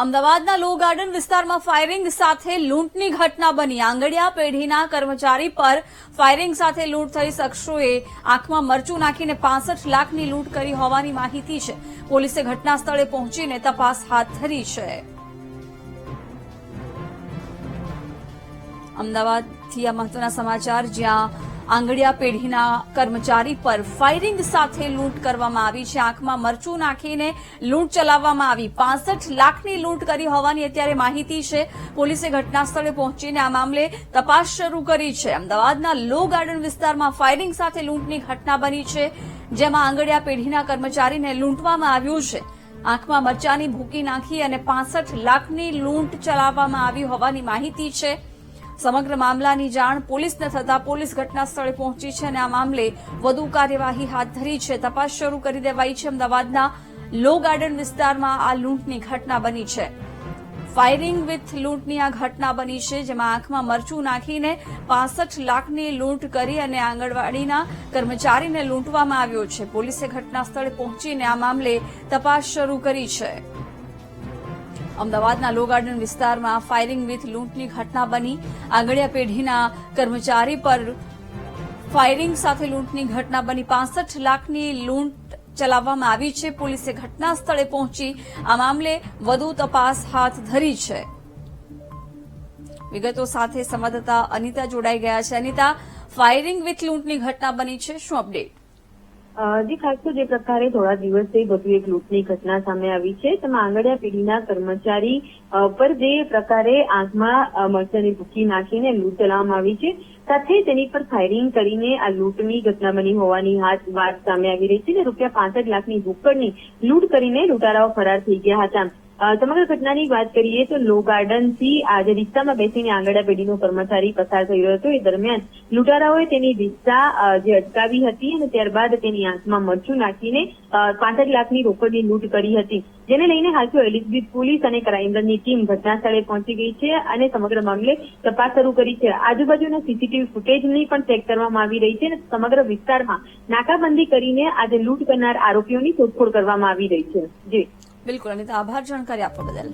અમદાવાદના લો ગાર્ડન વિસ્તારમાં ફાયરિંગ સાથે લૂંટની ઘટના બની। આંગડિયા પેઢીના કર્મચારી પર ફાયરિંગ સાથે લૂંટ થઈ। શખ્સોએ આંખમાં મરચું નાખીને 65 લાખની લૂંટ કરી હોવાની માહિતી છે। પોલીસે ઘટના સ્થળે પહોંચીને તપાસ હાથ ધરી છે। અમદાવાદથી આ મહત્વના સમાચાર, જ્યાં આંગડિયા પેઢીના કર્મચારી પર ફાયરિંગ સાથે લૂંટ કરવામાં આવી છે। આંખમાં મરચું નાખીને લૂંટ ચલાવવામાં આવી। 65 લાખની લૂંટ કરી હોવાની અત્યારે માહિતી છે। પોલીસે ઘટના સ્થળે પહોંચીને આ મામલે તપાસ શરૂ કરી છે। અમદાવાદના લો ગાર્ડન વિસ્તારમાં ફાયરિંગ સાથે લૂંટની ઘટના બની છે, જેમાં આંગડિયા પેઢીના કર્મચારીને લૂંટવામાં આવ્યું છે। આંખમાં મરચાની ભૂકી નાખી અને 65 લાખની લૂંટ ચલાવવામાં આવી હોવાની માહિતી છે। સમગ્ર મામલાની જાણ પોલીસને થતાં પોલીસ ઘટના સ્થળે પહોંચી છે અને આ મામલે વધુ કાર્યવાહી હાથ ધરી છે। તપાસ શરૂ કરી દેવાઈ છે। અમદાવાદના લો ગાર્ડન વિસ્તારમાં આ લૂંટની ઘટના બની છે। ફાયરિંગ વિથ લૂંટની આ ઘટના બની છે, જેમાં આંખમાં મરચું નાખીને 65 લાખની લૂંટ કરી અને આંગણવાડીના કર્મચારીને લૂંટવામાં આવ્યો છે। પોલીસે ઘટના સ્થળે પહોંચીને આ મામલે તપાસ શરૂ કરી છે। અમદાવાદના લો ગાર્ડન વિસ્તારમાં ફાયરિંગ વિથ લૂંટની ઘટના બની। આંગડિયા પેઢીના કર્મચારી પર ફાયરિંગ સાથે લૂંટની ઘટના બની। 65 લાખની લૂંટ ચલાવવામાં આવી છે। પોલીસે ઘટના સ્થળે પહોંચી આ મામલે વધુ તપાસ હાથ ધરી છે। વિગતો સાથે સંવાદદાતા અનિતા જોડાઈ ગયા છે। અનિતા, ફાયરિંગ વિથ લૂંટની ઘટના બની છે, શું અપડેટ? જી, ખાસ તો જે પ્રકારે થોડા દિવસથી વધુ એક લૂંટની ઘટના સામે આવી છે, તેમાં આંગડિયા પેઢીના કર્મચારી પર જે પ્રકારે આંખમાં મરચાની ભૂકી નાખીને લૂંટ ચલાવવામાં આવી છે, સાથે તેની પર ફાયરિંગ કરીને આ લૂંટની ઘટના બની હોવાની વાત સામે આવી રહી છે અને ₹65 લાખની રોકડની લૂંટ કરીને લૂંટારાઓ ફરાર થઈ ગયા હતા। સમગ્ર ઘટનાની વાત કરીએ તો લો ગાર્ડનથી આજે રિક્ષામાં બેસીને આંગડિયા પેઢીનો કર્મચારી પસાર થઈ રહ્યો હતો। એ દરમિયાન લૂંટારાઓએ તેની રિક્ષા જે અટકાવી હતી અને ત્યારબાદ તેની આંખમાં મરચું નાખીને 65 લાખની રોકડની લૂંટ કરી હતી, જેને લઈને હાલ તો એલિઝાબેથ પોલીસ અને ક્રાઇમ બ્રાન્ચની ટીમ ઘટના સ્થળે પહોંચી ગઈ છે અને સમગ્ર મામલે તપાસ શરૂ કરી છે। આજુબાજુના સીસીટીવી ફૂટેજની પણ ચેક કરવામાં આવી રહી છે અને સમગ્ર વિસ્તારમાં નાકાબંધી કરીને આજે લૂંટ કરનાર આરોપીઓની શોધખોળ કરવામાં આવી રહી છે। જી બિલકુલ અનિતા, આભાર જાણકારી આપવા બદલ।